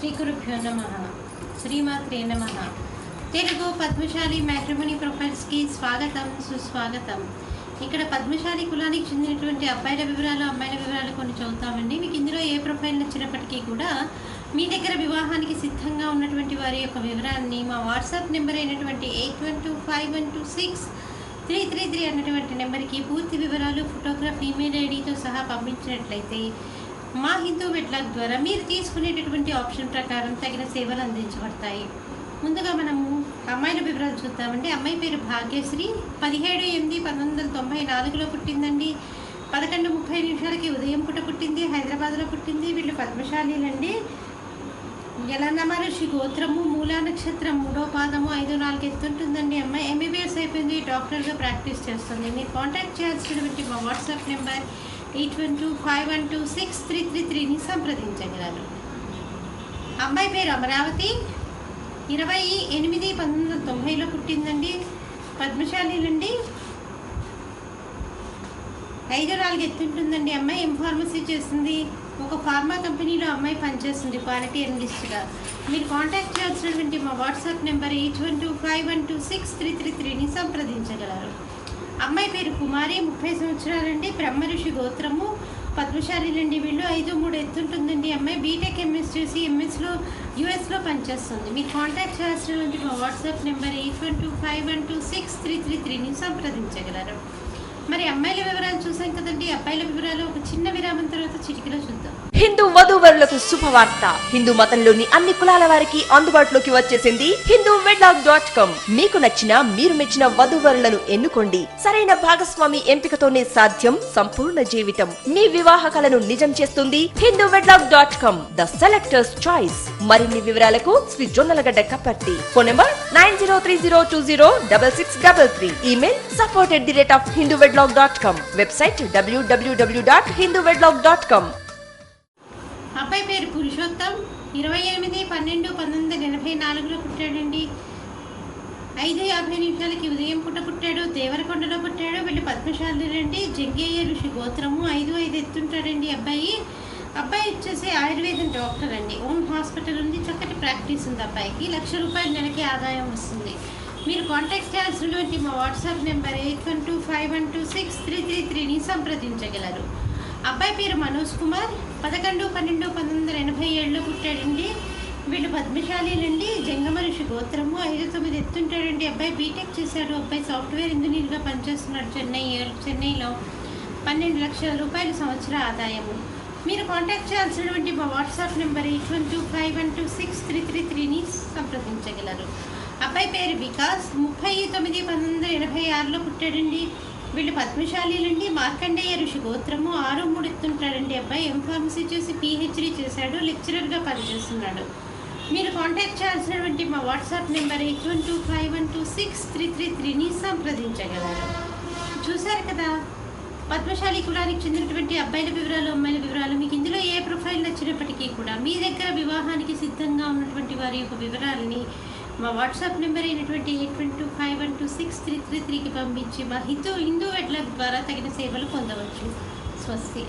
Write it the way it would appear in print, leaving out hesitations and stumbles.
శ్రీ గురుభ్యో నమః. శ్రీమాత్రే నమః. తెలుగు పద్మశాలి మ్యాట్రిమోనీ ప్రొఫైల్స్కి స్వాగతం, సుస్వాగతం. ఇక్కడ పద్మశాలి కులానికి చెందినటువంటి అబ్బాయిల వివరాలు, అమ్మాయిల వివరాలు కొన్ని చదువుతామండి. మీకు ఇందులో ఏ ప్రొఫైల్ నచ్చినప్పటికీ కూడా మీ దగ్గర వివాహానికి సిద్ధంగా ఉన్నటువంటి వారి యొక్క వివరాన్ని మా వాట్సాప్ నెంబర్ అయినటువంటి 8125126333 అన్నటువంటి నెంబర్కి పూర్తి వివరాలు, ఫోటోగ్రాఫ్, ఈమెయిల్ ఐడితో సహా పంపించినట్లయితే మా హిందూ వెడ్లాక్ ద్వారా మీరు తీసుకునేటటువంటి ఆప్షన్ ప్రకారం తగిన సేవలు అందించబడతాయి. ముందుగా మనము అమ్మాయిల వివరాలు చూద్దామండి. అమ్మాయి పేరు భాగ్యశ్రీ. 17/8/1994లో పుట్టిందండి. 11:30 ఉదయం పూట పుట్టింది. హైదరాబాద్లో పుట్టింది. వీళ్ళు పద్మశాలీలండి. యలన్నమ ఋషి గోత్రము, మూలా నక్షత్రం, 3వ పాదము, 5-4 ఎత్తుంటుందండి. అమ్మాయి ఎంబీబీఎస్ అయిపోయింది, డాక్టర్గా ప్రాక్టీస్ చేస్తుంది. మీరు కాంటాక్ట్ చేయాల్సినటువంటి మా వాట్సాప్ నెంబర్ 8125126333ని సంప్రదించగలరు. అమ్మాయి పేరు అమరావతి. 20/8/1990లో పుట్టిందండి. పద్మశాలీలండి. 5-4 ఎత్తుంటుందండి. అమ్మాయి ఫార్మసీ చేస్తుంది. ఒక ఫార్మా కంపెనీలో అమ్మాయి పనిచేస్తుంది క్వాలిటీ అనలిస్ట్గా. మీరు కాంటాక్ట్ చేయాల్సినటువంటి మా వాట్సాప్ నెంబర్ 8125126333ని సంప్రదించగలరు. అమ్మాయి పేరు కుమారి. 30 సంవత్సరాలండి. బ్రహ్మ ఋషి గోత్రము, పద్మశాలీలండి. వీళ్ళు 5-3 ఎత్తుంటుందండి. అమ్మాయి బీటెక్ ఎంఎస్ చేసి ఎంఎస్లో యుఎస్లో పనిచేస్తుంది. మీరు కాంటాక్ట్ చేయాల్సినటువంటి మా వాట్సాప్ నెంబర్ 8125126333ని సంప్రదించగలరు. మరి అమ్మాయిల వివరాలు చూసాం కదండి. అబ్బాయిల వివరాలు ఒక చిన్న విరామం తర్వాత చిటికలో చూద్దాం. హిందూ వధూవరులకు శుభవార్త. హిందూ మతంలోని అన్ని కులాల వారికి అందుబాటులోకి వచ్చేసింది హిందూ వెడ్లాక్.com. మీకు నచ్చిన, మీరు మెచ్చిన వధూవరులను ఎన్నుకోండి. సరైన భాగస్వామి ఎంపికతోనే సాధ్యం సంపూర్ణ జీవితం. మీ వివాహ కలను నిజం చేస్తుంది హిందూ వెడ్లాక్.com, ద సెలెక్టర్స్ చాయిస్. మరిన్ని వివరాలకు Shri Jonnalagadda Kapparthi. Phone number 9030206633. Email support@hinduvedlog.com. Website www.hinduvedlog.com. అబ్బాయి పేరు పురుషోత్తం. 28/12/1984లో పుట్టాడండి. 5:50 ఉదయం పూట పుట్టాడు. దేవరకొండలో పుట్టాడు. వీళ్ళు పద్మశాలీలండి. జంగేయ ఋషి గోత్రము. 5 ఎత్తుంటాడండి. అబ్బాయి వచ్చేసి ఆయుర్వేదం డాక్టర్ అండి. ఓన్ హాస్పిటల్ ఉంది. చక్కటి ప్రాక్టీస్ ఉంది అబ్బాయికి. ₹1,00,000 నెలకి ఆదాయం వస్తుంది. మీరు కాంటాక్ట్ చేయాల్సినటువంటి మా వాట్సాప్ నెంబర్ 8125126333ని సంప్రదించగలరు. అబ్బాయి పేరు మనోజ్ కుమార్. 11/12/1987లో పుట్టాడండి. వీళ్ళు పద్మశాలీలండి. జంగమ ఋషి గోత్రము. 5-9 ఎత్తుంటాడండి. అబ్బాయి బీటెక్ చేశాడు. అబ్బాయి సాఫ్ట్వేర్ ఇంజనీర్గా పనిచేస్తున్నాడు చెన్నైలో. ₹12,00,000 సంవత్సర ఆదాయము. మీరు కాంటాక్ట్ చేయాల్సినటువంటి మా వాట్సాప్ నెంబర్ 8125126333ని సంప్రదించగలరు. అబ్బాయి పేరు వికాస్. 30/9/1986లో పుట్టాడండి. వీళ్ళు పద్మశాలీలండి. మార్కండేయ ఋషి గోత్రము. 6-3 ఎత్తుంటాడండి. అబ్బాయి ఫార్మసీ చేసి PhD చేశాడు. లెక్చరర్గా పనిచేస్తున్నాడు. మీరు కాంటాక్ట్ చేయాల్సినటువంటి మా వాట్సాప్ నెంబర్ 8125126333ని సంప్రదించగలరు. చూశారు కదా, పద్మశాలి కులానికి చెందినటువంటి అబ్బాయిల వివరాలు, అమ్మాయిల వివరాలు. మీకు ఇందులో ఏ ప్రొఫైల్ నచ్చినప్పటికీ కూడా మీ దగ్గర వివాహానికి సిద్ధంగా ఉన్నటువంటి వారి యొక్క వివరాలని మా వాట్సాప్ నెంబర్ అయినటువంటి 8125126333కి పంపించి మా హిందూ వెడ్లాక్ ద్వారా తగిన సేవలు పొందవచ్చు. స్వస్తి.